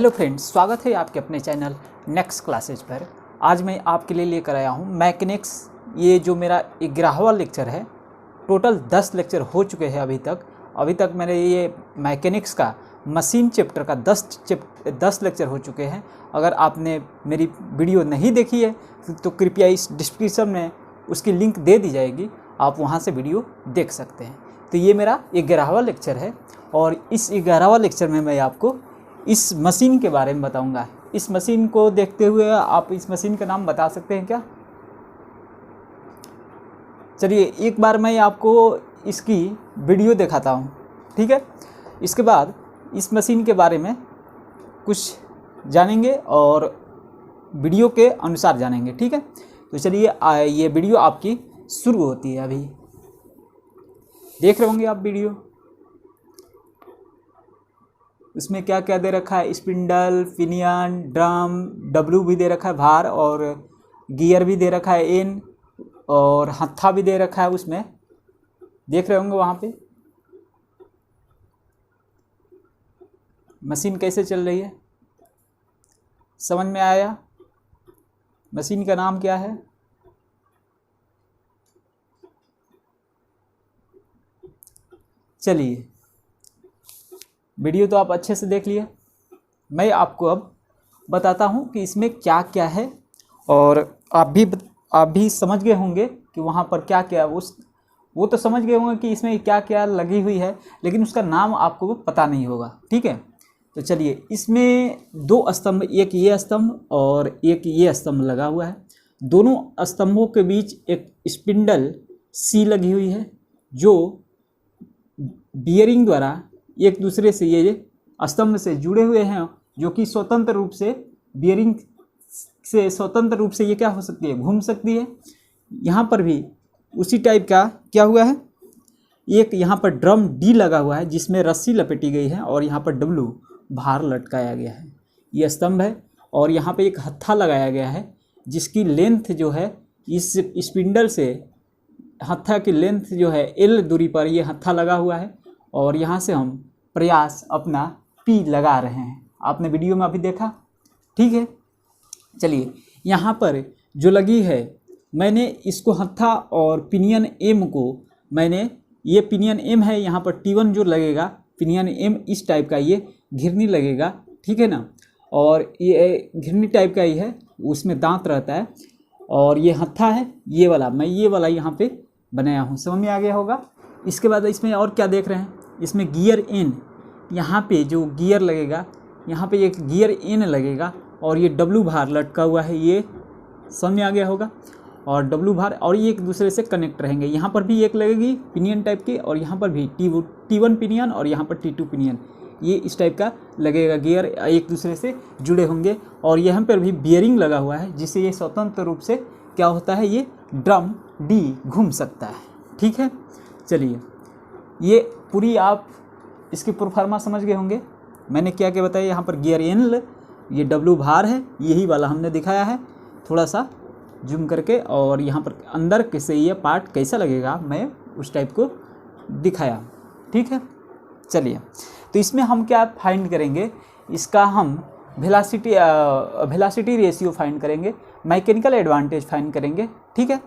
Hello friends, स्वागत है आपके अपने चैनल नेक्स्ट क्लासेज पर। आज मैं आपके लिए लेकर आया हूँ मैकेनिक्स। ये जो मेरा 11वां लेक्चर है, टोटल 10 लेक्चर हो चुके हैं अभी तक मेरे ये मैकेनिक्स का मशीन चैप्टर का 10 लेक्चर हो चुके हैं। अगर आपने मेरी वीडियो नहीं देखी है तो कृपया इस डिस्क्रिप्शन में उसकी लिंक दे दी जाएगी, आप वहाँ से वीडियो देख सकते हैं। तो ये मेरा 11वां लेक्चर है और इस 11वां लेक्चर में मैं आपको इस मशीन के बारे में बताऊंगा। इस मशीन को देखते हुए आप इस मशीन का नाम बता सकते हैं क्या? चलिए एक बार मैं आपको इसकी वीडियो दिखाता हूं, ठीक है। इसके बाद इस मशीन के बारे में कुछ जानेंगे और वीडियो के अनुसार जानेंगे, ठीक है। तो चलिए ये वीडियो आपकी शुरू होती है। अभी देख रहे होंगे आप वीडियो, उसमें क्या क्या दे रखा है, स्पिंडल, पिनियन, ड्रम, डब्लू भी दे रखा है भार, और गियर भी दे रखा है एन, और हत्था भी दे रखा है उसमें, देख रहे होंगे वहाँ पे मशीन कैसे चल रही है। समझ में आया? मशीन का नाम क्या है? चलिए वीडियो तो आप अच्छे से देख लिए, मैं आपको अब बताता हूँ कि इसमें क्या क्या है, और आप भी समझ गए होंगे कि वहाँ पर क्या क्या वो तो समझ गए होंगे कि इसमें क्या क्या लगी हुई है, लेकिन उसका नाम आपको पता नहीं होगा, ठीक है। तो चलिए, इसमें 2 स्तंभ, एक ये स्तंभ और एक ये स्तंभ लगा हुआ है। दोनों स्तंभों के बीच एक स्पिंडल सी लगी हुई है, जो बियरिंग द्वारा एक दूसरे से ये स्तंभ से जुड़े हुए हैं, जो कि स्वतंत्र रूप से बियरिंग से स्वतंत्र रूप से ये क्या हो सकती है, घूम सकती है। यहाँ पर भी उसी टाइप का क्या हुआ है, एक यहाँ पर ड्रम डी लगा हुआ है जिसमें रस्सी लपेटी गई है, और यहाँ पर डब्लू भार लटकाया गया है। ये स्तंभ है, और यहाँ पे एक हत्था लगाया गया है जिसकी लेंथ जो है, इस स्पिंडल से हत्था की लेंथ जो है एल दूरी पर ये हत्था लगा हुआ है, और यहाँ से हम प्रयास अपना पी लगा रहे हैं। आपने वीडियो में अभी देखा, ठीक है। चलिए, यहाँ पर जो लगी है, मैंने इसको हत्था और पिनियन एम को मैंने, ये पिनियन एम है, यहाँ पर T1 जो लगेगा, पिनियन एम इस टाइप का ये घिरनी लगेगा, ठीक है ना। और ये घिरनी टाइप का ही है, उसमें दांत रहता है, और ये हत्था है ये वाला, मैं ये वाला यहाँ पे बनाया हूँ। समझ में आ गया होगा। इसके बाद इसमें और क्या देख रहे हैं, इसमें गियर एन, यहाँ पे जो गियर लगेगा, यहाँ पे एक गियर एन लगेगा, और ये डब्लू भार लटका हुआ है, ये समझ में आ गया होगा। और डब्लू भार और ये एक दूसरे से कनेक्ट रहेंगे। यहाँ पर भी एक लगेगी पिनियन टाइप की, और यहाँ पर भी T1 पिनियन और यहाँ पर T2 पिनियन, ये इस टाइप का लगेगा। गियर एक दूसरे से जुड़े होंगे, और यहाँ पर भी बियरिंग लगा हुआ है, जिससे ये स्वतंत्र रूप से क्या होता है, ये ड्रम डी घूम सकता है, ठीक है। चलिए, ये पूरी आप इसकी प्रोफार्मा समझ गए होंगे। मैंने क्या क्या बताया, यहाँ पर गियर एन, ये डब्लू भार है, यही वाला हमने दिखाया है थोड़ा सा जूम करके, और यहाँ पर अंदर कैसे ये पार्ट कैसा लगेगा, मैं उस टाइप को दिखाया, ठीक है। चलिए, तो इसमें हम क्या फाइंड करेंगे, इसका हम वेलोसिटी रेशियो फाइंड करेंगे, मैकेनिकल एडवांटेज फाइंड करेंगे, ठीक है।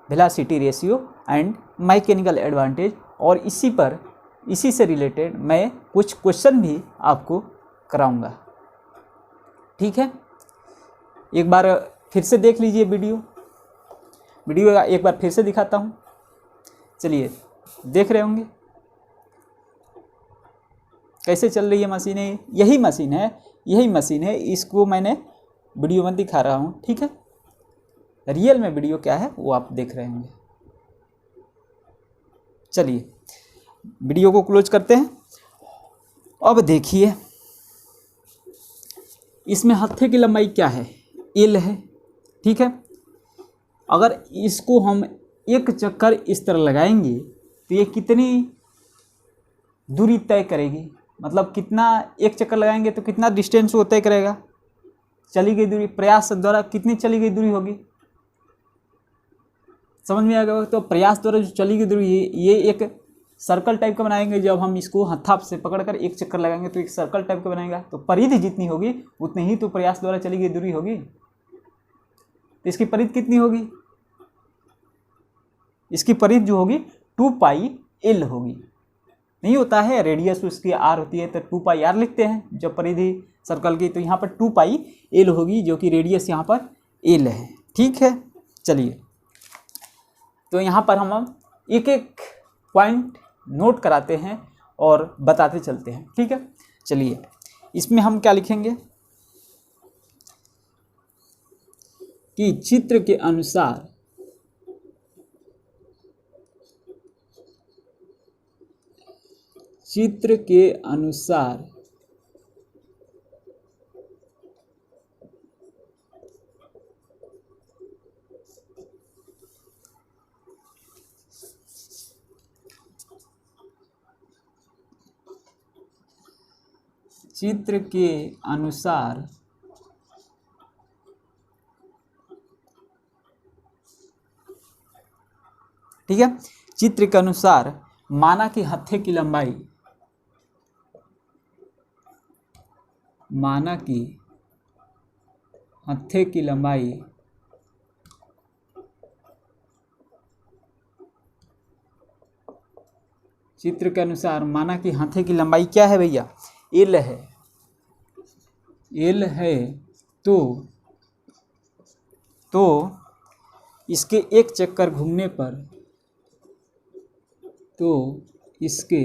Velocity ratio and mechanical advantage, और इसी से रिलेटेड मैं कुछ क्वेश्चन भी आपको कराऊंगा, ठीक है। एक बार फिर से देख लीजिए वीडियो एक बार फिर से दिखाता हूँ। चलिए, देख रहे होंगे कैसे चल रही है मशीन है। यही मशीन है, इसको मैंने वीडियो में दिखा रहा हूँ, ठीक है। रियल में वीडियो क्या है वो आप देख रहे होंगे। चलिए, वीडियो को क्लोज करते हैं। अब देखिए, इसमें हत्थे की लंबाई क्या है, एल है, ठीक है। अगर इसको हम एक चक्कर इस तरह लगाएंगे तो ये कितनी दूरी तय करेगी, मतलब कितना, एक चक्कर लगाएंगे तो कितना डिस्टेंस वो तय करेगा, चली गई दूरी, प्रयास द्वारा कितनी चली गई दूरी होगी, समझ में आ गया। तो प्रयास द्वारा जो चली गई दूरी, ये एक सर्कल टाइप का बनाएंगे। जब हम इसको हत्था से पकड़कर एक चक्कर लगाएंगे तो एक सर्कल टाइप का बनाएगा। तो परिधि जितनी होगी उतनी ही तो प्रयास द्वारा चली गई दूरी होगी। तो इसकी परिधि कितनी होगी? इसकी परिधि जो होगी 2πl होगी। नहीं होता है रेडियस उसकी r होती है तो 2πr लिखते हैं जब परिधि सर्कल की। तो यहाँ पर 2πl होगी जो कि रेडियस यहाँ पर l है। ठीक है, चलिए तो यहाँ पर हम एक एक पॉइंट नोट कराते हैं और बताते चलते हैं। ठीक है, चलिए इसमें हम क्या लिखेंगे कि चित्र के अनुसार चित्र के अनुसार चित्र के अनुसार ठीक है, चित्र के अनुसार माना कि हत्थे की लंबाई, माना कि हत्थे की लंबाई चित्र के अनुसार माना कि हाथे की लंबाई क्या है भैया? एल है। एल है तो इसके एक चक्कर घूमने पर इसके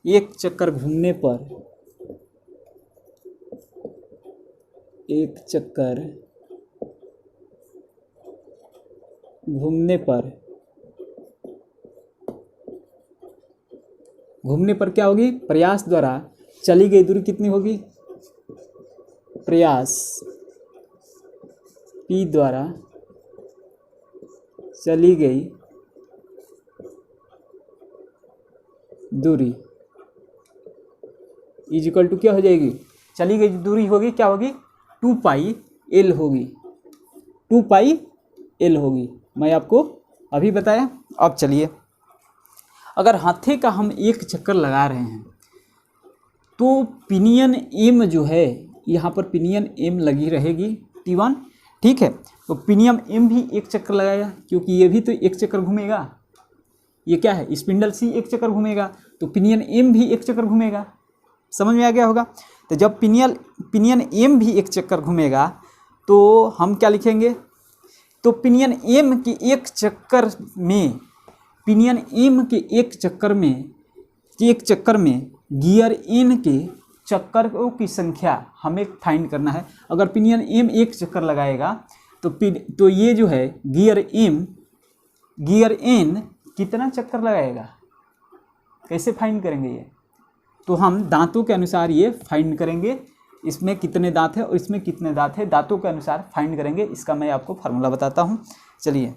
एक चक्कर घूमने पर क्या होगी? प्रयास द्वारा चली गई दूरी कितनी होगी? प्रयास P द्वारा चली गई दूरी इज इक्वल टू क्या हो जाएगी? चली गई दूरी होगी क्या होगी? 2πl होगी। 2πl होगी, मैं आपको अभी बताया। अब चलिए, अगर हाथे का हम एक चक्कर लगा रहे हैं तो पिनियन एम जो है यहाँ पर पिनियन एम लगी रहेगी T1। ठीक है, तो पिनियन एम भी एक चक्कर लगाएगा क्योंकि ये भी तो एक चक्कर घूमेगा। ये क्या है? स्पिंडल सी एक चक्कर घूमेगा तो पिनियन एम भी एक चक्कर घूमेगा। समझ में आ गया होगा? तो जब पिनियन एम भी एक चक्कर घूमेगा तो हम क्या लिखेंगे? तो पिनियन एम के एक चक्कर में गियर एन के चक्करों की संख्या हमें फाइंड करना है। अगर पिनियन एम एक चक्कर लगाएगा तो ये जो है गियर एन कितना चक्कर लगाएगा? कैसे फाइंड करेंगे ये? तो हम दांतों के अनुसार ये फाइंड करेंगे। इसमें कितने दांत है और इसमें कितने दांत है, दांतों के अनुसार फाइंड करेंगे। इसका मैं आपको फार्मूला बताता हूँ। चलिए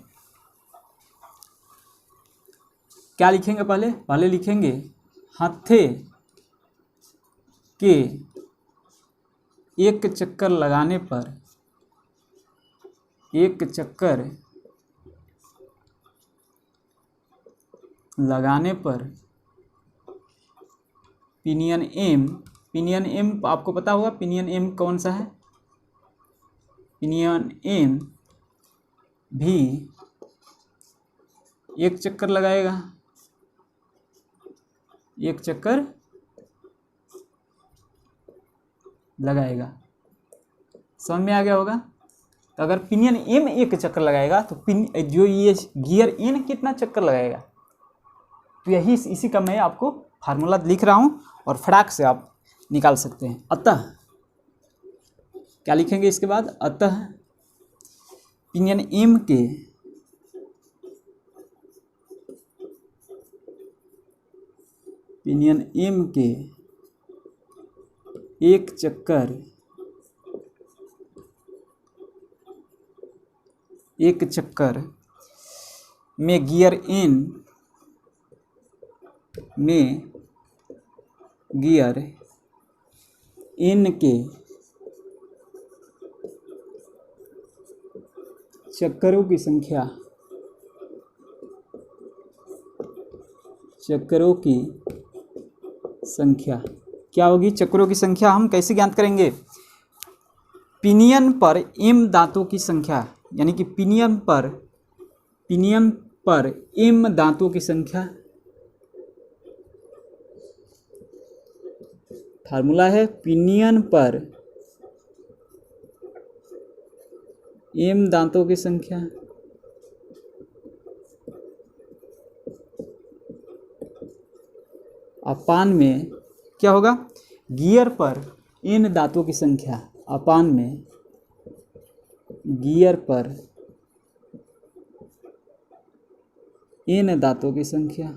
क्या लिखेंगे? पहले लिखेंगे हत्थे के एक चक्कर लगाने पर पिनियन एम आपको पता होगा पिनियन एम कौन सा है? पिनियन एम भी एक चक्कर लगाएगा, एक चक्कर लगाएगा। समझ में आ गया होगा? तो अगर पिनियन एम एक चक्कर लगाएगा तो जो ये गियर एन कितना चक्कर लगाएगा? तो यही इसी का मैं आपको फार्मूला लिख रहा हूँ और फटाक से आप निकाल सकते हैं। अतः क्या लिखेंगे इसके बाद? अतः पिनियन एम के एक चक्कर में गियर एन के चक्करों की संख्या चक्रों की संख्या क्या होगी? चक्रों की संख्या हम कैसे ज्ञात करेंगे? पिनियन पर एम दांतों की संख्या, यानी कि पिनियन पर एम दांतों की संख्या, फार्मूला है पिनियन पर एम दांतों की संख्या अपान में क्या होगा? गियर पर एन दांतों की संख्या अपान में गियर पर एन दांतों की संख्या।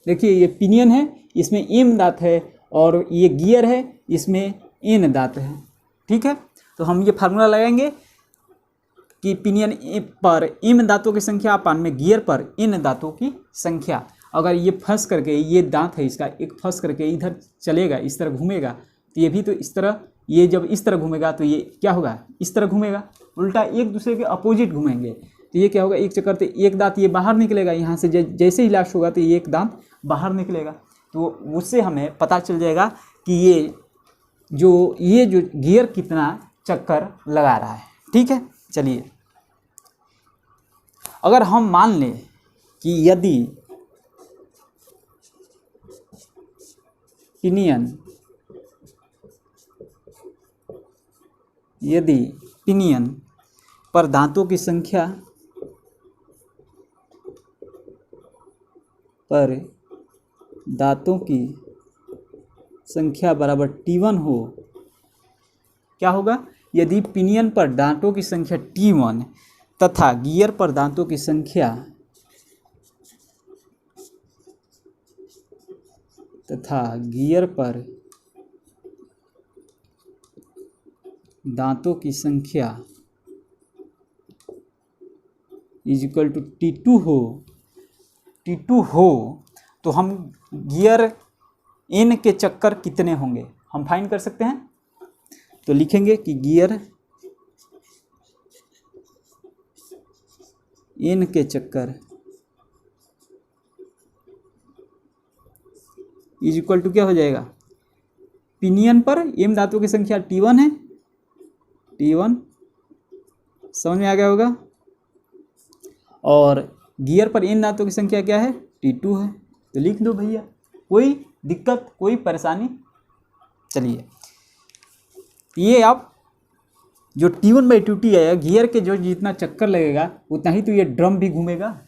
देखिए ये पिनियन है, इसमें एम दांत है, और ये गियर है, इसमें एन दांत है। ठीक है, तो हम ये फार्मूला लगाएंगे कि पिनियन पर एम दांतों की संख्या अपान में गियर पर एन दांतों की संख्या। अगर ये फंस करके, ये दांत है इसका, एक फंस करके इधर चलेगा, इस तरह घूमेगा, तो ये भी तो इस तरह, ये जब इस तरह घूमेगा तो ये क्या होगा? इस तरह घूमेगा, उल्टा एक दूसरे के अपोजिट घूमेंगे, तो ये क्या होगा? एक चक्कर, तो एक दांत ये बाहर निकलेगा यहाँ से, जैसे ही लास्ट होगा तो ये एक दांत बाहर निकलेगा। तो उससे हमें पता चल जाएगा कि ये जो गियर कितना चक्कर लगा रहा है। ठीक है, चलिए अगर हम मान लें कि यदि पिनियन पर दांतों की संख्या बराबर T1 हो, क्या होगा? यदि पिनियन पर दांतों की संख्या T1 तथा गियर पर दांतों की संख्या इज इक्वल टू T2 हो, तो हम गियर एन के चक्कर कितने होंगे हम फाइंड कर सकते हैं। तो लिखेंगे कि गियर एन के चक्कर इज इक्वल टू क्या हो जाएगा? पिनियन पर एम दांतों की संख्या T1 है, T1 समझ में आ गया होगा, और गियर पर एन दांतों की संख्या क्या है? T2 है। तो लिख दो भैया, कोई दिक्कत, कोई परेशानी? चलिए, ये आप जो T1/2T है, गियर के जो जितना चक्कर लगेगा उतना ही तो ये ड्रम भी घूमेगा।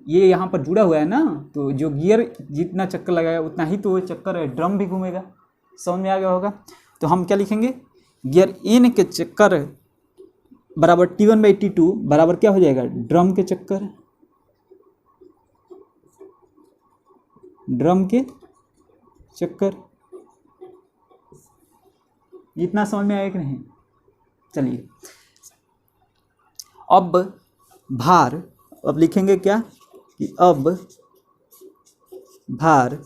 ये यहाँ पर जुड़ा हुआ है ना, तो जो गियर जितना चक्कर लगाएगा उतना ही तो वो चक्कर ड्रम भी घूमेगा। समझ में आ गया होगा। तो हम क्या लिखेंगे? गियर एन के चक्कर बराबर T1/T2 बराबर क्या हो जाएगा? ड्रम के चक्कर, इतना समझ में आया कि नहीं? चलिए अब लिखेंगे क्या कि अब भार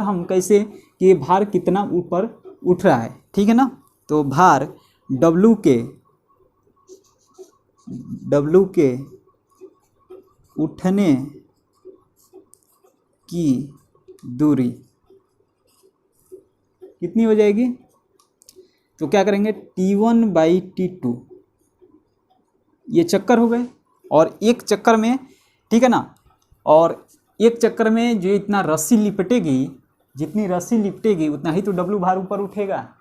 हम कैसे, कि ये भार कितना ऊपर उठ रहा है। ठीक है ना, तो भार W के उठने की दूरी कितनी हो जाएगी? तो क्या करेंगे? T1/T2 ये चक्कर हो गए, और एक चक्कर में, ठीक है ना, और एक चक्कर में जो इतना रस्सी लिपटेगी, जितनी रस्सी लिपटेगी उतना ही तो W भार ऊपर उठेगा।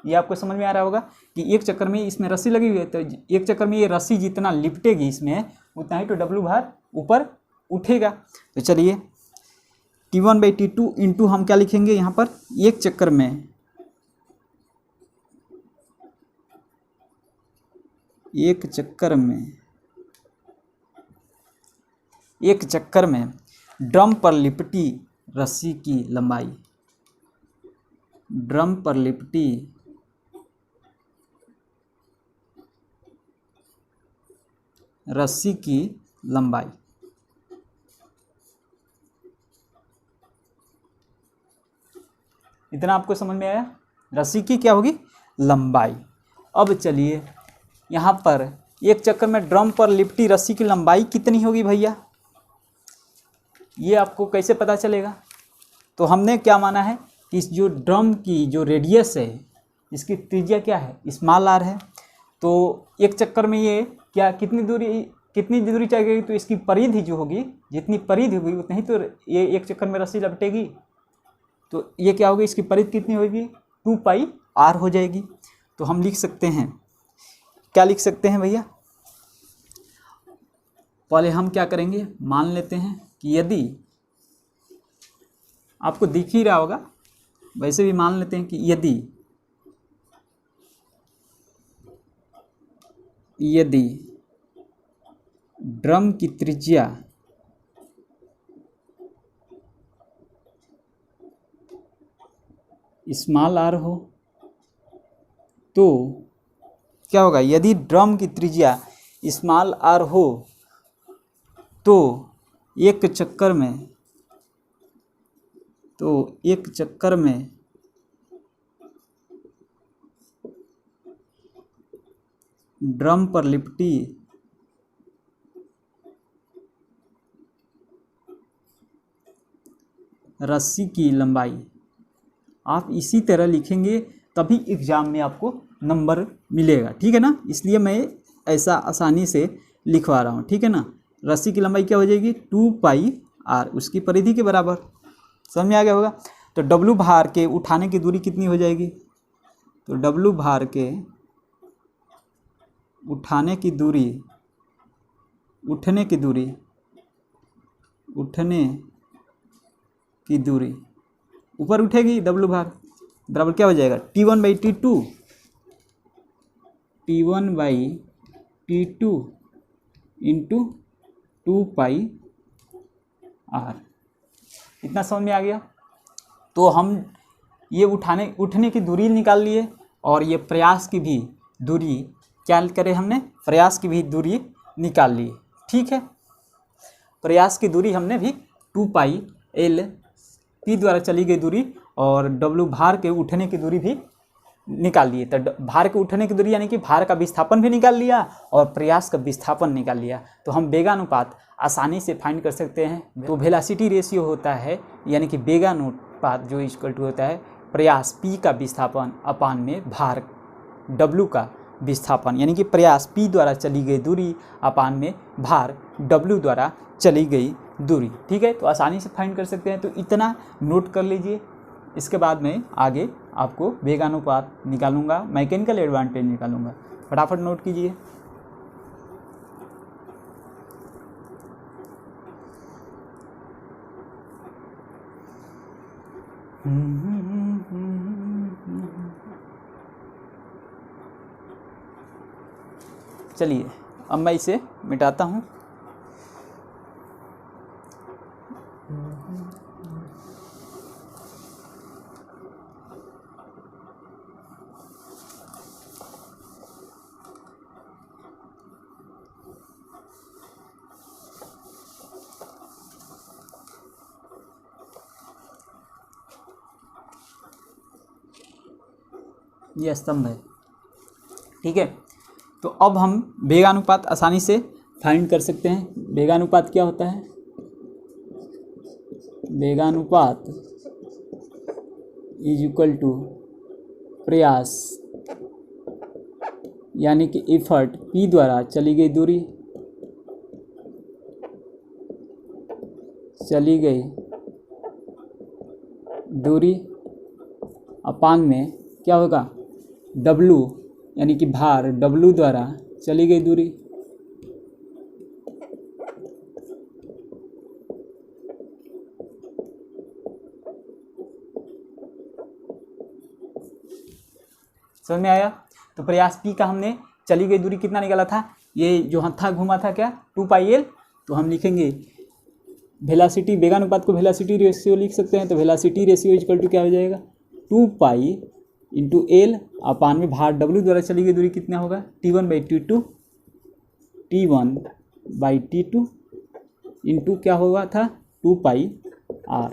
ये आपको समझ में आ रहा होगा कि एक चक्कर में इसमें रस्सी लगी हुई है, तो एक चक्कर में ये रस्सी जितना लिपटेगी इसमें उतना ही तो W भार ऊपर उठेगा। तो चलिए T1/T2 इंटू हम क्या लिखेंगे यहाँ पर? एक चक्कर में ड्रम पर लिपटी रस्सी की लंबाई, इतना आपको समझ में आया? रस्सी की क्या होगी? लंबाई। अब चलिए यहाँ पर एक चक्कर में ड्रम पर लिपटी रस्सी की लंबाई कितनी होगी भैया, ये आपको कैसे पता चलेगा। तो हमने क्या माना है कि इस जो ड्रम की जो रेडियस है, इसकी त्रिज्या क्या है, स्मॉल आर है। तो एक चक्कर में ये क्या कितनी दूरी चाहिए, तो इसकी परिधि जो होगी, जितनी परिधि होगी उतनी ही तो ये एक चक्कर में रस्सी लपटेगी। तो ये क्या होगी, इसकी परिधि कितनी होगी, 2πr हो जाएगी। तो हम लिख सकते हैं, क्या लिख सकते हैं भैया, पहले हम क्या करेंगे, मान लेते हैं कि यदि आपको दिख ही रहा होगा, वैसे भी मान लेते हैं कि यदि ड्रम की त्रिज्या स्मॉल आर हो, तो क्या होगा, यदि ड्रम की त्रिज्या स्मॉल आर हो तो एक चक्कर में ड्रम पर लिपटी रस्सी की लंबाई, आप इसी तरह लिखेंगे तभी एग्जाम में आपको नंबर मिलेगा, ठीक है ना। इसलिए मैं ऐसा आसानी से लिखवा रहा हूँ, ठीक है ना। रस्सी की लंबाई क्या हो जाएगी, 2πr, उसकी परिधि के बराबर, समझ में आ गया होगा। तो W भार के उठाने की दूरी कितनी हो जाएगी, तो W भार के उठाने की दूरी ऊपर उठेगी, W भार बराबर क्या हो जाएगा, T1/T2 इंटू 2πr। इतना समझ में आ गया। तो हम ये उठने की दूरी निकाल लिए, और ये प्रयास की भी दूरी क्या करें हमने, प्रयास की भी दूरी निकाल ली, ठीक है। प्रयास की दूरी हमने भी 2πl P द्वारा चली गई दूरी, और W भार के उठने की दूरी भी निकाल लिए। तो भार के उठने की दूरी यानी कि भार का विस्थापन भी निकाल लिया और प्रयास का विस्थापन निकाल लिया। तो हम वेगानुपात आसानी से फाइंड कर सकते हैं। तो वेलोसिटी रेशियो होता है, यानी कि वेगानुपात जो इक्वल टू होता है प्रयास P का विस्थापन अपान में भार W का विस्थापन, यानी कि प्रयास P द्वारा चली गई दूरी अपान में भार W द्वारा चली गई दूरी, ठीक है। तो आसानी से फाइंड कर सकते हैं। तो इतना नोट कर लीजिए। इसके बाद में आगे आपको वेगानुपात निकालूंगा, मैकेनिकल एडवांटेज निकालूंगा, फटाफट नोट कीजिए। चलिए अब मैं इसे मिटाता हूँ। ये स्तंभ है, ठीक है। तो अब हम वेगानुपात आसानी से फाइंड कर सकते हैं। वेगानुपात क्या होता है, वेगानुपात इज इक्वल टू प्रयास यानी कि एफर्ट P द्वारा चली गई दूरी अपान में क्या होगा, W यानी कि भार W द्वारा चली गई दूरी। समझ में आया। तो प्रयास P का हमने चली गई दूरी कितना निकाला था, ये जो हत्था घुमा था क्या, 2πl। तो हम लिखेंगे वेलोसिटी, वेगानुपात को वेलोसिटी रेशियो लिख सकते हैं। तो वेलोसिटी रेशियो इक्वल टू क्या हो जाएगा, 2π इंटू L अपान में भार W द्वारा चली गई दूरी कितना होगा, T1/T2 इंटू क्या होगा था, 2πr।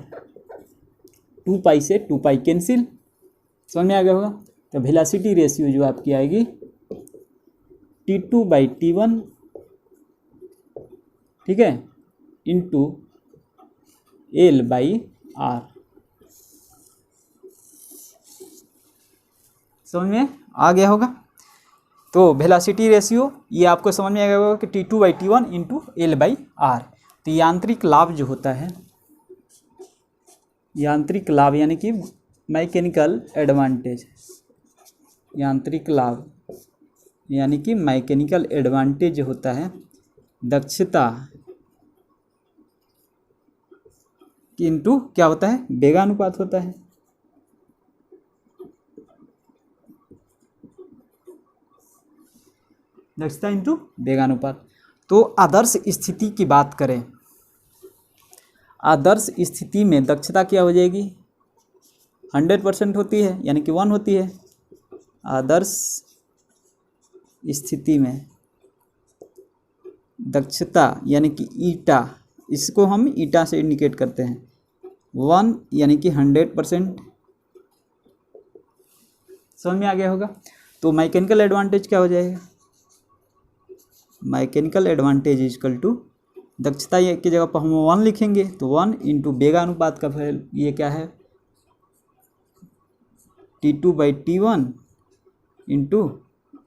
2π से 2π कैंसिल, समझ में आ गया होगा। तो वेलोसिटी रेशियो जो आपकी आएगी T2/T1, ठीक है, इंटू L/R। समझ में आ गया होगा। तो वेलोसिटी रेशियो ये आपको समझ में आ गया होगा कि T2/T1 इंटू L/R। तो यांत्रिक लाभ जो होता है, यांत्रिक लाभ यानी कि मैकेनिकल एडवांटेज, यांत्रिक लाभ यानी कि मैकेनिकल एडवांटेज जो होता है दक्षता इंटू क्या होता है, वेगानुपात होता है। दक्षता इंटू वेगानुपात। तो आदर्श स्थिति की बात करें, आदर्श स्थिति में दक्षता क्या हो जाएगी, 100% होती है यानी कि 1 होती है। आदर्श स्थिति में दक्षता यानी कि ईटा, इसको हम ईटा से इंडिकेट करते हैं, 1 यानी कि 100%। समझ में आ गया होगा। तो मैकेनिकल एडवांटेज क्या हो जाएगा, मैकेनिकल एडवांटेज इक्वल टू दक्षता की जगह पर हम 1 लिखेंगे तो 1 इंटू वेगानुपात का फिर ये क्या है T2/T1 इंटू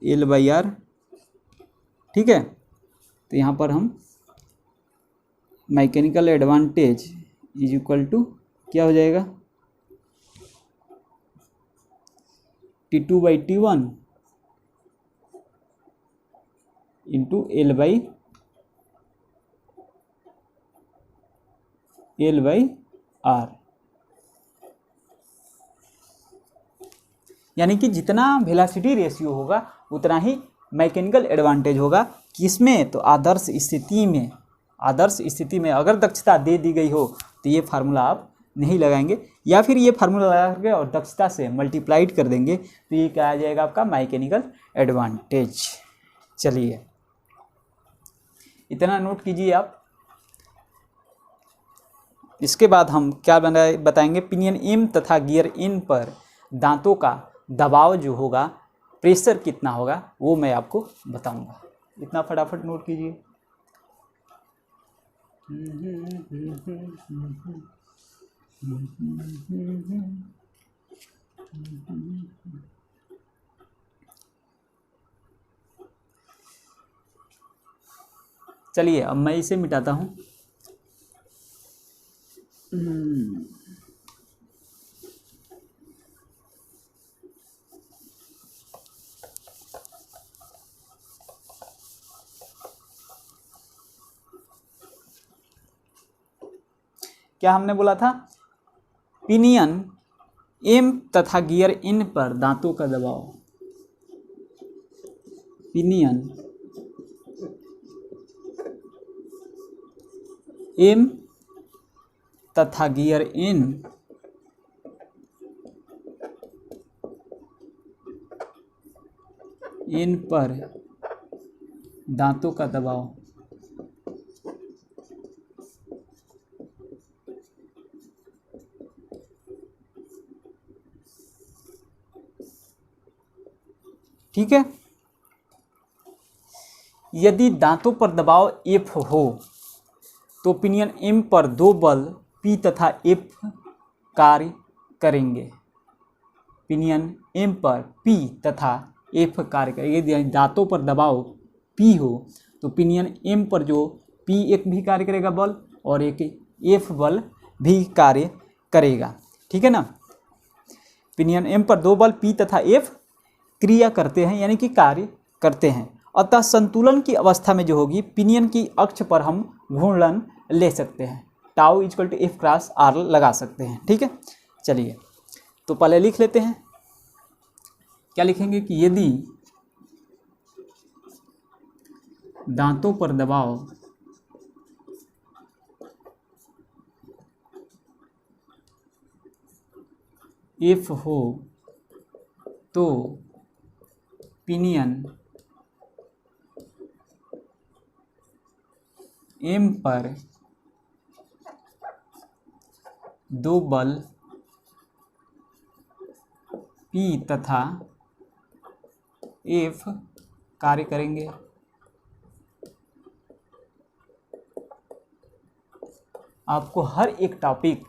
L/R, ठीक है। तो यहाँ पर हम mechanical advantage is equal to क्या हो जाएगा T2/T1 इंटू L/R, यानी कि जितना वेलोसिटी रेशियो होगा उतना ही मैकेनिकल एडवांटेज होगा। किसमें, तो आदर्श स्थिति में। आदर्श स्थिति में अगर दक्षता दे दी गई हो तो ये फार्मूला आप नहीं लगाएंगे, या फिर ये फार्मूला लगा करके और दक्षता से मल्टीप्लाइड कर देंगे तो ये क्या आ जाएगा आपका मैकेनिकल एडवांटेज। चलिए इतना नोट कीजिए आप। इसके बाद हम क्या बताएंगे, पिनियन एम तथा गियर इन पर दांतों का दबाव जो होगा, प्रेशर कितना होगा, वो मैं आपको बताऊंगा। इतना फटाफट नोट कीजिए। चलिए अब मैं इसे मिटाता हूँ। क्या हमने बोला था, पिनियन एम तथा गियर इन पर दांतों का दबाव, पिनियन एम तथा गियर इन पर दांतों का दबाव ठीक है। यदि दांतों पर दबाव F हो तो पिनियन M पर 2 बल P तथा F कार्य करेंगे। पिनियन M पर P तथा F कार्य करेंगे। यदि दांतों पर दबाव P हो तो पिनियन M पर जो P एक भी कार्य करेगा बल और एक F बल भी कार्य करेगा, ठीक है ना। पिनियन M पर 2 बल P तथा F क्रिया करते हैं यानी कि कार्य करते हैं। अतः संतुलन की अवस्था में जो होगी, पिनियन की अक्ष पर हम घूर्णन ले सकते हैं, tau equal to F cross R लगा सकते हैं, ठीक है। चलिए तो पहले लिख लेते हैं। क्या लिखेंगे कि यदि दांतों पर दबाव F हो तो पिनियन M पर 2 बल P तथा F कार्य करेंगे। आपको हर एक टॉपिक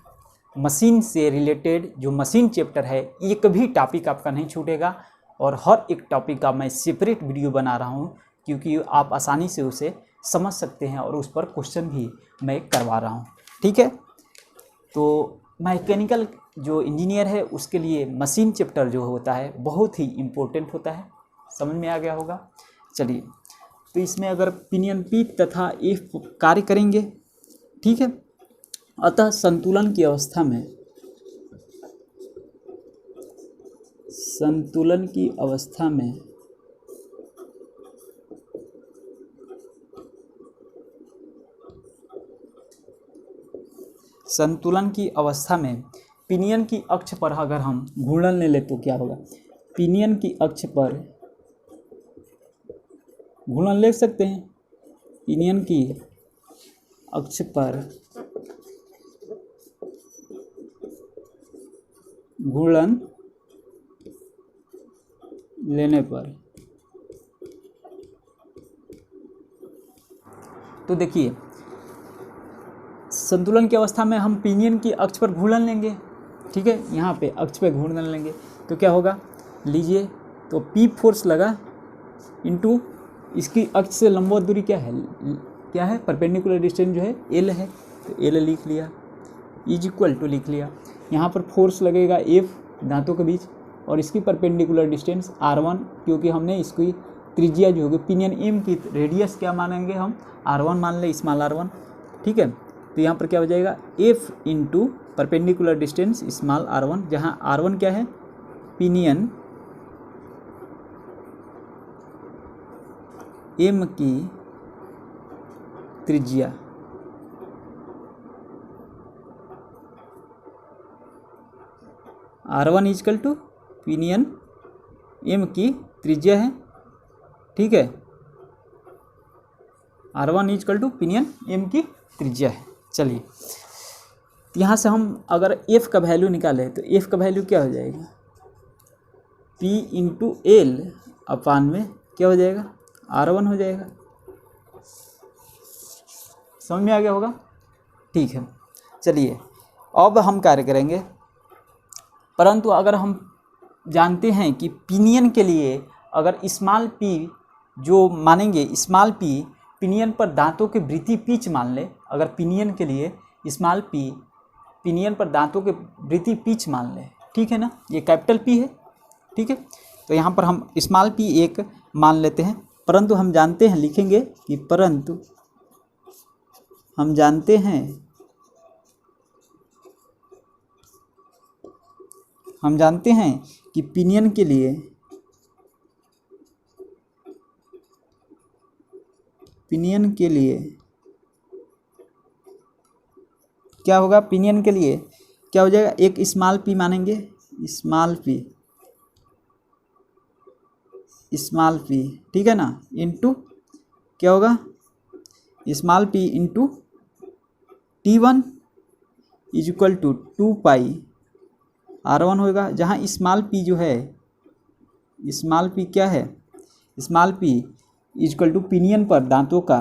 मशीन से रिलेटेड, जो मशीन चैप्टर है, एक भी टॉपिक आपका नहीं छूटेगा और हर एक टॉपिक का मैं सेपरेट वीडियो बना रहा हूँ, क्योंकि आप आसानी से उसे समझ सकते हैं और उस पर क्वेश्चन भी मैं करवा रहा हूँ। ठीक है, तो मैकेनिकल जो इंजीनियर है उसके लिए मशीन चैप्टर जो होता है बहुत ही इम्पोर्टेंट होता है। समझ में आ गया होगा। चलिए, तो इसमें अगर पिनियन पी तथा एफ कार्य करेंगे, ठीक है, अतः संतुलन की अवस्था में संतुलन की अवस्था में पिनियन की अक्ष पर अगर हम घूर्णन ले ले तो क्या होगा? पिनियन की अक्ष पर घूर्णन ले सकते हैं। पिनियन की अक्ष पर घूर्णन लेने पर, तो देखिए संतुलन की अवस्था में हम पिनियन की अक्ष पर घूर्णन लेंगे। ठीक है, यहाँ पे अक्ष पे घूर्णन लेंगे तो क्या होगा? लीजिए, तो पी फोर्स लगा इनटू इसकी अक्ष से लंबवत दूरी क्या है? परपेंडिकुलर डिस्टेंस जो है एल है, तो एल लिख लिया, इज इक्वल टू लिख लिया। यहाँ पर फोर्स लगेगा एफ दांतों के बीच और इसकी परपेंडिकुलर डिस्टेंस R1, क्योंकि हमने इसकी त्रिज्या जो होगी पिनियन एम की रेडियस क्या मानेंगे हम? R1 मान लें, स्मॉल R1। ठीक है, तो यहाँ पर क्या हो जाएगा? F into perpendicular distance small R1, जहाँ R1 क्या है? पिनियन एम की त्रिज्या। R1 is equal to pinion M की त्रिज्या है। ठीक है, R1 is equal to pinion M की त्रिज्या है। चलिए, यहाँ से हम अगर F का वैल्यू निकालें तो F का वैल्यू क्या हो जाएगा? P इंटू एल अपान में क्या हो जाएगा? R1 हो जाएगा। समझ में आ गया होगा। ठीक है, चलिए अब हम कार्य करेंगे, परंतु अगर हम जानते हैं कि पिनियन के लिए अगर स्मॉल पी जो मानेंगे, स्मॉल पी पिनियन पर दांतों के वृत्ति पिच मान ले, अगर पिनियन के लिए स्मॉल पी पिनियन पर दांतों के वृत्ति पिच मान ले, ठीक है ना, ये कैपिटल पी है। ठीक है, तो यहाँ पर हम स्मॉल पी एक मान लेते हैं, परंतु हम जानते हैं, लिखेंगे कि परंतु हम जानते हैं कि पिनियन के लिए क्या होगा? पिनियन के लिए क्या हो जाएगा? एक स्मॉल पी मानेंगे, स्मॉल पी, ठीक है ना, इंटू क्या होगा? Small P into T1 is equal to 2 pi R1 होगा, जहाँ स्मॉल पी जो है, स्मॉल पी क्या है? Small P is equal to pinion पर दांतों का,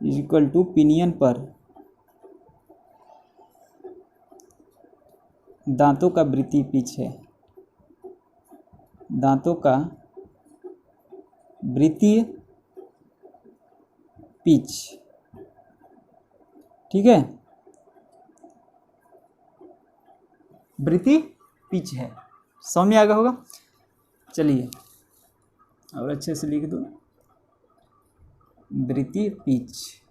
इज इक्वल टू पिनियन पर दांतों का वृत्ति पिच है, दांतों का वृत्तीय पिच। ठीक है, वृत्तीय पिच है। समझ में आ गया होगा। चलिए और अच्छे से लिख दो, वृत्तीय पिच।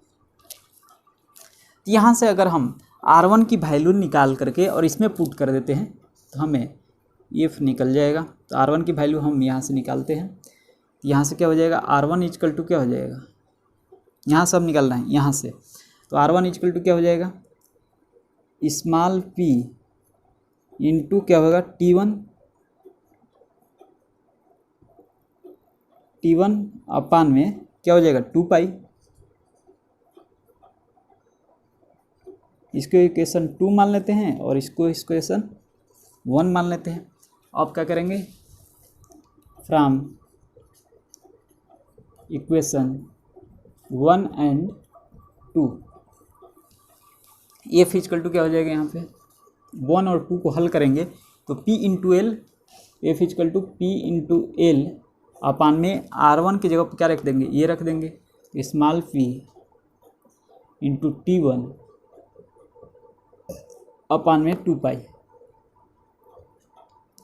यहाँ से अगर हम R1 की वैल्यू निकाल करके और इसमें पुट कर देते हैं तो हमें F निकल जाएगा। तो R1 की वैल्यू हम यहाँ से निकालते हैं, यहाँ से क्या हो जाएगा? R1 इजकल टू क्या हो जाएगा? यहाँ सब निकालना है यहाँ से, तो R1 इजकल टू क्या हो जाएगा? स्मॉल p इंटू क्या होगा? T1 अपान में क्या हो जाएगा? 2 पाई। इसको इक्वेशन 2 मान लेते हैं और इसको इक्वेशन 1 मान लेते हैं। अब क्या करेंगे? From equation 1 and 2, F equal to क्या हो जाएगा, यहाँ पे 1 और 2 को हल करेंगे तो P into L, F equal to P into L upon में R1 की जगह पर क्या रख देंगे, ये रख देंगे, स्मॉल p इंटू T1 अपान में 2 पाई।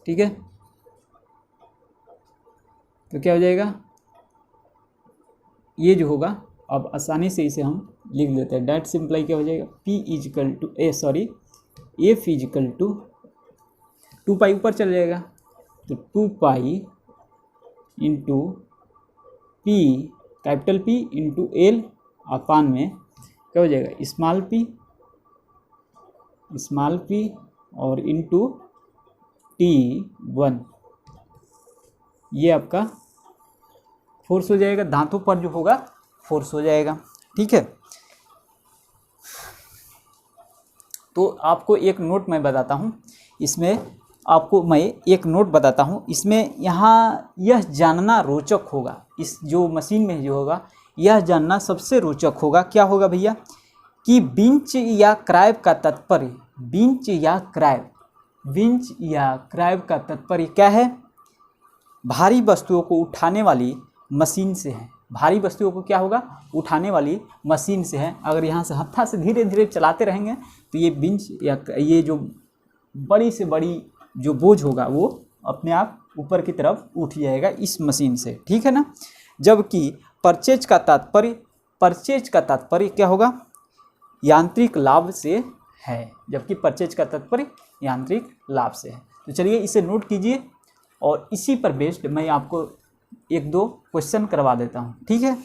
ठीक है, तो क्या हो जाएगा, ये जो होगा अब आसानी से इसे हम लिख लेते हैं। डेट सिंप्लाई क्या हो जाएगा, P is equal to F is equal to 2 pi ऊपर चल जाएगा, तो 2 पाई into P capital P into L upon में क्या हो जाएगा, स्मॉल p और इंटू T1, ये आपका फोर्स हो जाएगा, दांतों पर जो होगा फोर्स हो जाएगा। ठीक है, तो आपको एक नोट मैं बताता हूँ, इसमें आपको मैं एक नोट बताता हूँ, इसमें यहाँ यह जानना रोचक होगा, इस जो मशीन में जो होगा यह जानना सबसे रोचक होगा। क्या होगा भैया कि विंच या क्रैब का तात्पर्य, विंच या क्रैब का तात्पर्य क्या है, भारी वस्तुओं को उठाने वाली मशीन से है। भारी वस्तुओं को क्या होगा, उठाने वाली मशीन से है। अगर यहाँ से हत्था से धीरे धीरे चलाते रहेंगे तो ये विंच या ये जो बड़ी से बड़ी जो बोझ होगा वो अपने आप ऊपर की तरफ उठ जाएगा इस मशीन से। ठीक है ना, जबकि परचेज का तात्पर्य क्या होगा, यांत्रिक लाभ से है, जबकि परचेज का तात्पर्य यांत्रिक लाभ से है। तो चलिए इसे नोट कीजिए और इसी पर बेस्ड मैं आपको 1-2 क्वेश्चन करवा देता हूँ। ठीक है,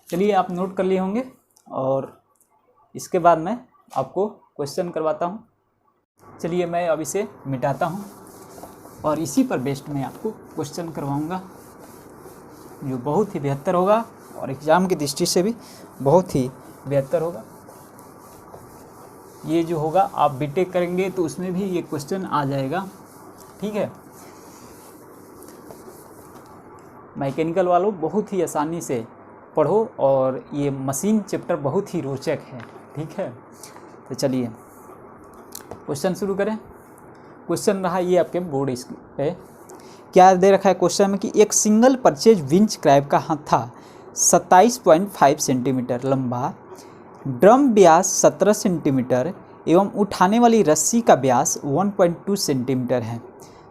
चलिए आप नोट कर लिए होंगे और इसके बाद मैं आपको क्वेश्चन करवाता हूँ। चलिए मैं अब इसे मिटाता हूँ और इसी पर बेस्ड मैं आपको क्वेश्चन करवाऊँगा जो बहुत ही बेहतर होगा और एग्ज़ाम की दृष्टि से भी बहुत ही बेहतर होगा। ये जो होगा आप बीटेक करेंगे तो उसमें भी ये क्वेश्चन आ जाएगा। ठीक है, मैकेनिकल वालों बहुत ही आसानी से पढ़ो और ये मशीन चैप्टर बहुत ही रोचक है। ठीक है, तो चलिए क्वेश्चन शुरू करें। क्वेश्चन रहा ये आपके बोर्ड पे क्या दे रखा है क्वेश्चन में कि एक सिंगल परचेज विंच क्रैब का हत्था 27.5 सेंटीमीटर लंबा, ड्रम व्यास 17 सेंटीमीटर एवं उठाने वाली रस्सी का व्यास 1.2 सेंटीमीटर है।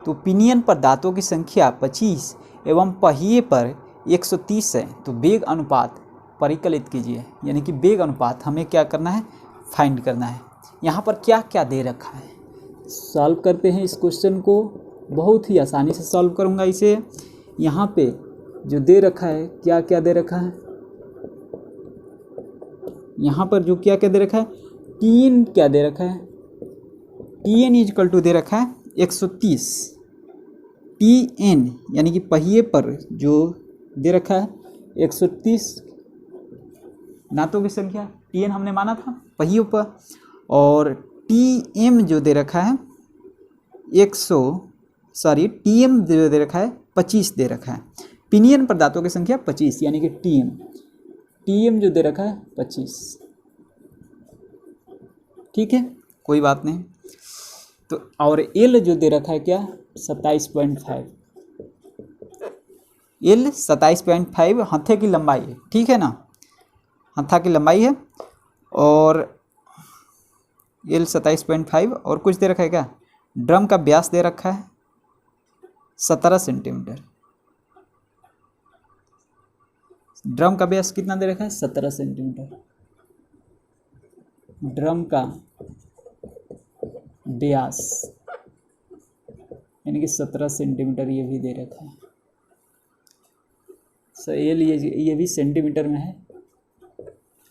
तो पिनियन पर दांतों की संख्या 25 एवं पहिए पर 130 है। तो वेग अनुपात परिकलित कीजिए, यानी कि वेग अनुपात हमें क्या करना है, फाइंड करना है। यहाँ पर क्या क्या दे रखा है, सॉल्व करते हैं इस क्वेश्चन को। बहुत ही आसानी से सॉल्व करूँगा इसे। यहाँ पे जो दे रखा है, क्या क्या दे रखा है, यहाँ पर जो क्या क्या दे रखा है, टीएन क्या दे रखा है, टीएन इक्वल टू दे रखा है 130। टीएन यानी कि पहिए पर जो दे रखा है 130 दांतों की संख्या, टीएन हमने माना था पहियों पर, और टीएम जो दे रखा है टीएम जो दे रखा है 25 दे रखा है। पिनियन पर दांतों की संख्या 25 यानी कि टीएम जो दे रखा है 25। ठीक है, कोई बात नहीं। तो और एल जो दे रखा है क्या, 27.5। एल 27.5 हत्थे की लंबाई है। ठीक है ना, हत्था की लंबाई है और एल 27.5 और कुछ दे रखा है क्या, ड्रम का व्यास दे रखा है 17 सेंटीमीटर। ड्रम का व्यास कितना दे रखा है, 17 सेंटीमीटर। ड्रम का व्यास यानी कि 17 सेंटीमीटर ये भी दे रखा है। सो ये भी सेंटीमीटर में है।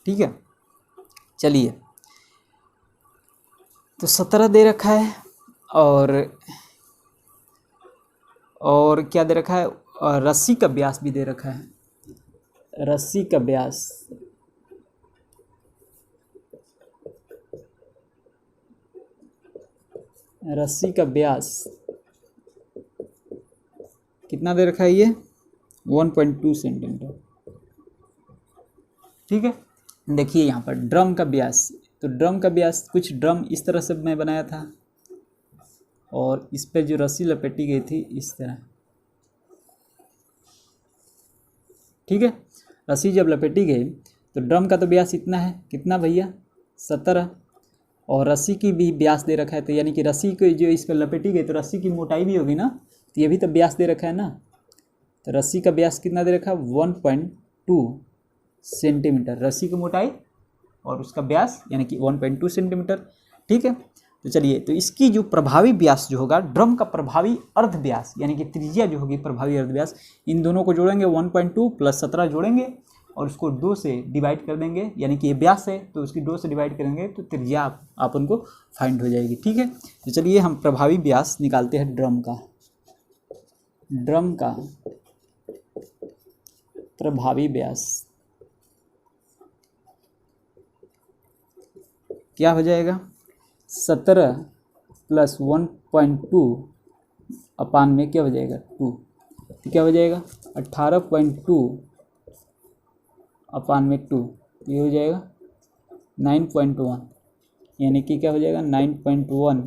ठीक है, चलिए तो 17 दे रखा है और क्या दे रखा है, और रस्सी का व्यास भी दे रखा है, रस्सी का व्यास कितना दे रखा है ये 1.2 सेंटीमीटर। ठीक है, देखिए यहाँ पर ड्रम का व्यास, तो ड्रम का व्यास कुछ ड्रम इस तरह से मैं बनाया था और इस पर जो रस्सी लपेटी गई थी इस तरह। ठीक है, रस्सी जब लपेटी गई तो ड्रम का तो व्यास इतना है, कितना भैया 17, और रस्सी की भी व्यास दे रखा है, तो यानी कि रस्सी को जो इस पर लपेटी गई तो रस्सी की मोटाई भी होगी ना, तो ये भी तो व्यास दे रखा है ना। तो रस्सी का व्यास कितना दे रखा है 1.2 सेंटीमीटर, रस्सी की मोटाई और उसका व्यास यानी कि 1.2 सेंटीमीटर। ठीक है, तो चलिए, तो इसकी जो प्रभावी व्यास जो होगा, ड्रम का प्रभावी अर्ध व्यास यानी कि त्रिज्या जो होगी प्रभावी अर्ध व्यास, इन दोनों को जोड़ेंगे 1.2 प्लस 17 जोड़ेंगे और उसको 2 से डिवाइड कर देंगे, यानी कि ये व्यास है तो उसकी 2 से डिवाइड करेंगे तो त्रिज्या आप उनको फाइंड हो जाएगी। ठीक है, तो चलिए हम प्रभावी व्यास निकालते हैं ड्रम का प्रभावी व्यास क्या हो जाएगा 17 प्लस 1.2 अपान में क्या हो जाएगा 2, तो क्या हो जाएगा 18.2 अपान में 2, ये हो जाएगा 9.1, यानी कि क्या हो जाएगा 9.1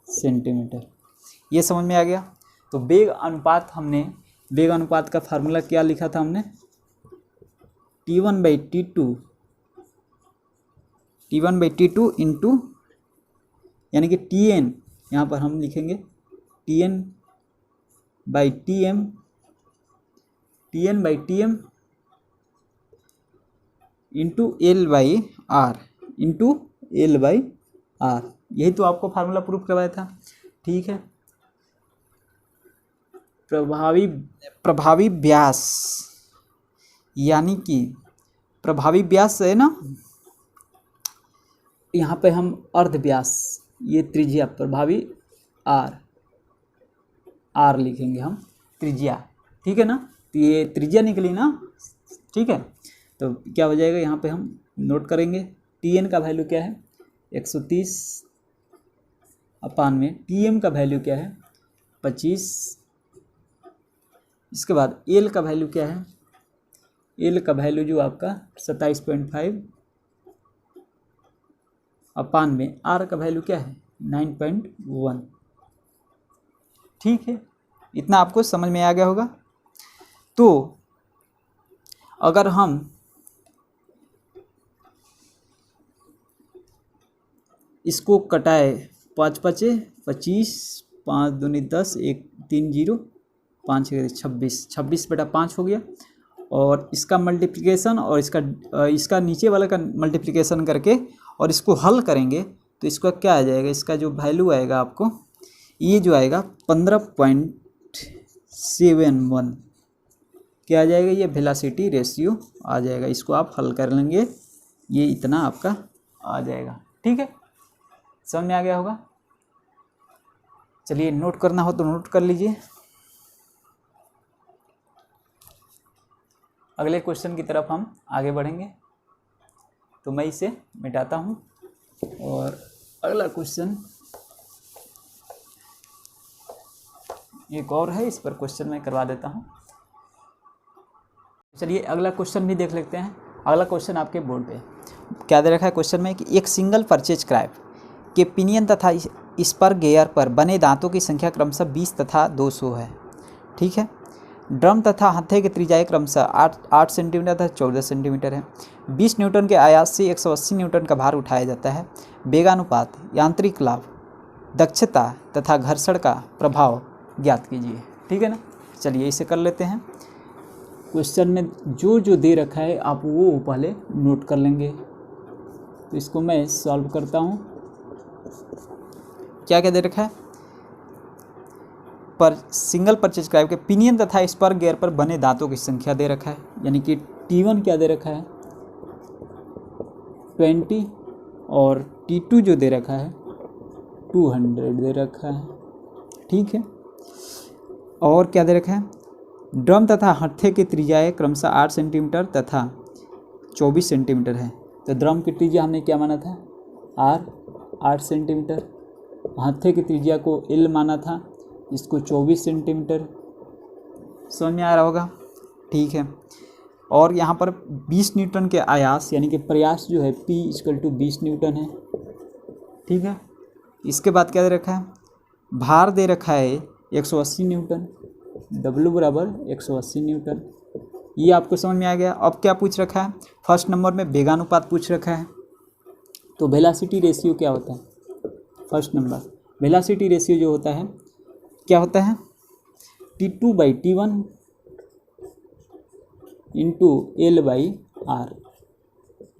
सेंटीमीटर। ये समझ में आ गया। तो वेग अनुपात का फार्मूला क्या लिखा था हमने, T1/T2 इंटू यानी कि Tn, यहाँ पर हम लिखेंगे Tn/Tm इंटू L/R, यही तो आपको फार्मूला प्रूफ करवाया था। ठीक है, प्रभावी व्यास यानी कि प्रभावी व्यास है ना, यहाँ पे हम अर्ध व्यास, ये त्रिज्या प्रभावी R लिखेंगे हम त्रिज्या। ठीक है ना, तो ये त्रिज्या निकली ना। ठीक है, तो क्या हो जाएगा यहाँ पे हम नोट करेंगे, Tn का वैल्यू क्या है 130 अपान में Tm का वैल्यू क्या है 25, इसके बाद L का वैल्यू क्या है, L का वैल्यू जो आपका 27.5 अपान में R का वैल्यू क्या है 9.1। ठीक है, इतना आपको समझ में आ गया होगा। तो अगर हम इसको कटाए 5 5 25, 5 दूनी 10, 1 3 0, 5 26/5 हो गया, और इसका मल्टीप्लिकेशन और इसका नीचे वाले का मल्टीप्लिकेशन करके और इसको हल करेंगे तो इसका क्या आ जाएगा, इसका जो वैल्यू आएगा आपको ये जो आएगा 15.71 क्या आ जाएगा, ये वेलोसिटी रेशियो आ जाएगा। इसको आप हल कर लेंगे, ये इतना आपका आ जाएगा। ठीक है, समझ में आ गया होगा। चलिए, नोट करना हो तो नोट कर लीजिए। अगले क्वेश्चन की तरफ हम आगे बढ़ेंगे, तो मैं इसे मिटाता हूँ और अगला क्वेश्चन एक और है, इस पर क्वेश्चन मैं करवा देता हूँ। चलिए अगला क्वेश्चन भी देख लेते हैं। अगला क्वेश्चन आपके बोर्ड पे क्या दे रखा है क्वेश्चन में कि एक सिंगल परचेज क्रैब के पिनियन तथा स्पर गियर पर बने दांतों की संख्या क्रमशः 20 तथा 200 है। ठीक है, ड्रम तथा हत्थे की त्रिज्याएं क्रमशः 8 सेंटीमीटर तथा 14 सेंटीमीटर है। 20 न्यूटन के आयास से 180 न्यूटन का भार उठाया जाता है। वेगानुपात, यांत्रिक लाभ, दक्षता तथा घर्षण का प्रभाव ज्ञात कीजिए। ठीक है ना, चलिए इसे कर लेते हैं। क्वेश्चन में जो जो दे रखा है आप वो पहले नोट कर लेंगे। तो इसको मैं सॉल्व करता हूँ। क्या क्या दे रखा है, पर सिंगल परचेज क्रैब के पिनियन तथा स्पर गियर पर बने दांतों की संख्या दे रखा है, यानी कि T1 क्या दे रखा है 20 और T2 जो दे रखा है 200 दे रखा है। ठीक है, और क्या दे रखा है ड्रम तथा हत्थे की त्रिज्याएं क्रमशः 8 सेंटीमीटर तथा 24 सेंटीमीटर है। तो ड्रम की त्रिज्या हमने क्या माना था, आर 8 सेंटीमीटर, हत्थे की त्रिज्या को एल माना था, इसको 24 सेंटीमीटर। समझ में आ रहा होगा, ठीक है। और यहाँ पर 20 न्यूटन के आयास यानी कि प्रयास जो है P = 20 न्यूटन है, ठीक है। इसके बाद क्या दे रखा है, भार दे रखा है 180 न्यूटन, W = 180 न्यूटन। ये आपको समझ में आ गया। अब क्या पूछ रखा है, फर्स्ट नंबर में वेगानुपात पूछ रखा है। तो वेलोसिटी रेशियो क्या होता है, फर्स्ट नंबर वेलोसिटी रेशियो जो होता है क्या होता है, T2/T1 × L/R।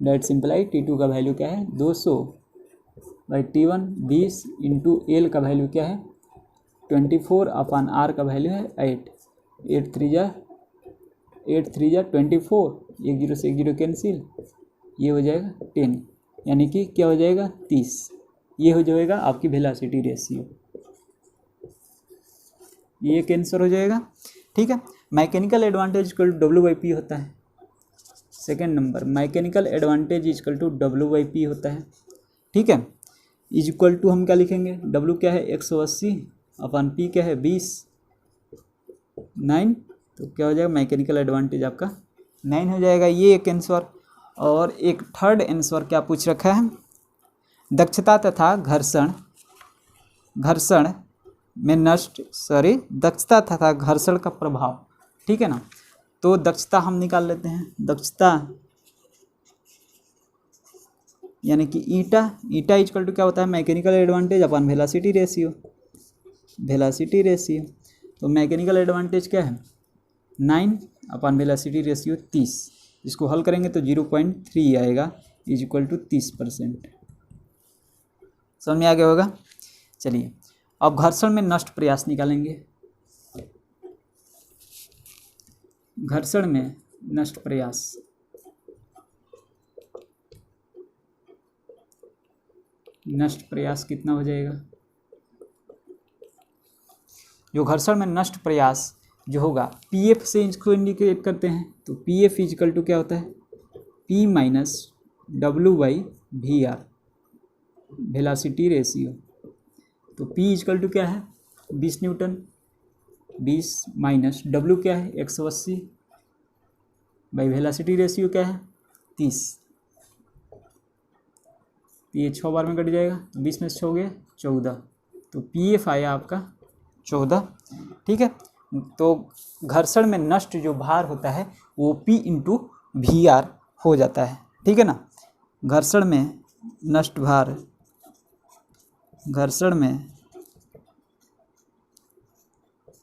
डेट सिंपलाई T2 का वैल्यू क्या है 200/T1 20 × L का वैल्यू क्या है 24/R का वैल्यू है 8। 8 3 जा 24, 1 0 से 1 0 कैंसिल, ये हो जाएगा 10, यानी कि क्या हो जाएगा 30। ये हो जाएगा आपकी वेलोसिटी रेशियो, ये कैंसर हो जाएगा, ठीक है। मैकेनिकल एडवांटेज = W/P होता है। Second number mechanical advantage = W/P होता है, ठीक है। इक्वल टू हम क्या लिखेंगे, W क्या है 180/P क्या है 20, 9, तो क्या हो जाएगा मैकेनिकल एडवांटेज आपका 9 हो जाएगा। ये एक आंसर। और एक थर्ड आंसर क्या पूछ रखा है, दक्षता तथा घर्षण दक्षता तथा घर्षण का प्रभाव, ठीक है ना। तो दक्षता हम निकाल लेते हैं, दक्षता यानी कि ईटा = क्या होता है मैकेनिकल एडवांटेज अपन वेलोसिटी रेशियो। तो मैकेनिकल एडवांटेज क्या है 9 अपन वेलोसिटी रेशियो 30। इसको हल करेंगे तो 0.3 आएगा = 30%। समझ में आ गया होगा। चलिए अब घर्षण में नष्ट प्रयास निकालेंगे। घर्षण में नष्ट प्रयास, कितना हो जाएगा, जो घर्षण में नष्ट प्रयास जो होगा PF से इसको इंडिकेट करते हैं। तो PF = क्या होता है P - W/VR वेलोसिटी रेशियो। तो P = क्या है 20 न्यूटन, 20 माइनस W क्या है 180 बाई वेलोसिटी रेशियो क्या है 30। ये 6 बार में कट जाएगा, 20 में से 6 हो गया 14, तो PF आया आपका 14, ठीक है। तो घर्षण में नष्ट जो भार होता है वो P × VR हो जाता है, ठीक है ना। घर्षण में नष्ट भार, घर्षण में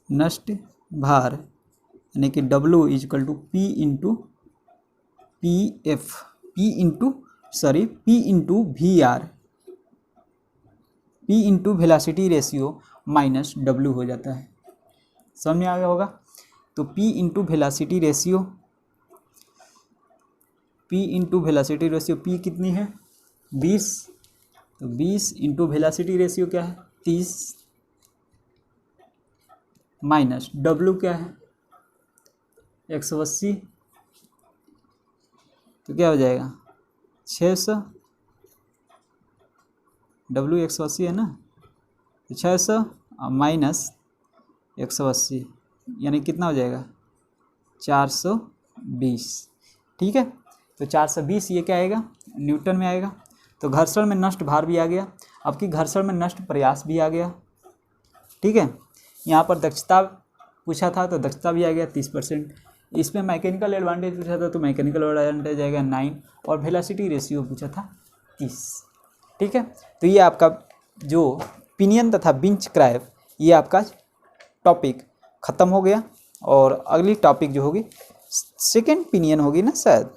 नष्ट भार यानी कि W = P × VR, P × velocity ratio minus W हो जाता है। समझ में आ गया होगा। तो P × वेलोसिटी रेशियो, P कितनी है 20, तो 20 × वेलोसिटी रेशियो क्या है 30 माइनस W क्या है 180, तो क्या हो जाएगा 600, W 180 है ना, तो 600 माइनस 180 यानी कितना हो जाएगा 420, ठीक है। तो 420 ये क्या आएगा न्यूटन में आएगा। तो घर्षण में नष्ट भार भी आ गया, आपकी घर्षण में नष्ट प्रयास भी आ गया, ठीक है। यहाँ पर दक्षता पूछा था तो दक्षता भी आ गया 30%। इसमें मैकेनिकल एडवांटेज पूछा था तो मैकेनिकल एडवांटेज आएगा 9, और वेलोसिटी रेशियो पूछा था 30, ठीक है। तो ये आपका जो पिनियन तथा बिंच क्राइव ये आपका टॉपिक ख़त्म हो गया। और अगली टॉपिक जो होगी सेकंड पिनियन होगी ना शायद,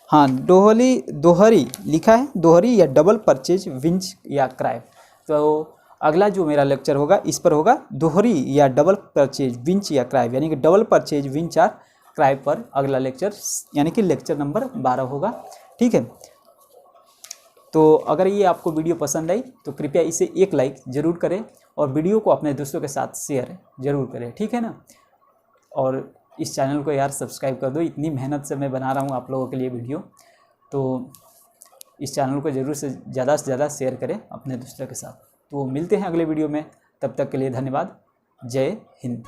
हाँ दोहरी लिखा है, दोहरी या डबल परचेज विंच या क्राइव। तो अगला जो मेरा लेक्चर होगा इस पर होगा दोहरी या डबल परचेज विंच या क्राइव, यानी कि डबल परचेज विंच या क्राइव पर अगला लेक्चर यानी कि लेक्चर नंबर 12 होगा, ठीक है। तो अगर ये आपको वीडियो पसंद आई तो कृपया इसे एक लाइक ज़रूर करें और वीडियो को अपने दोस्तों के साथ शेयर ज़रूर करें, ठीक है ना। और इस चैनल को यार सब्सक्राइब कर दो। इतनी मेहनत से मैं बना रहा हूँ आप लोगों के लिए वीडियो, तो इस चैनल को ज़रूर से ज़्यादा शेयर करें अपने दोस्तों के साथ। तो मिलते हैं अगले वीडियो में, तब तक के लिए धन्यवाद। जय हिंद।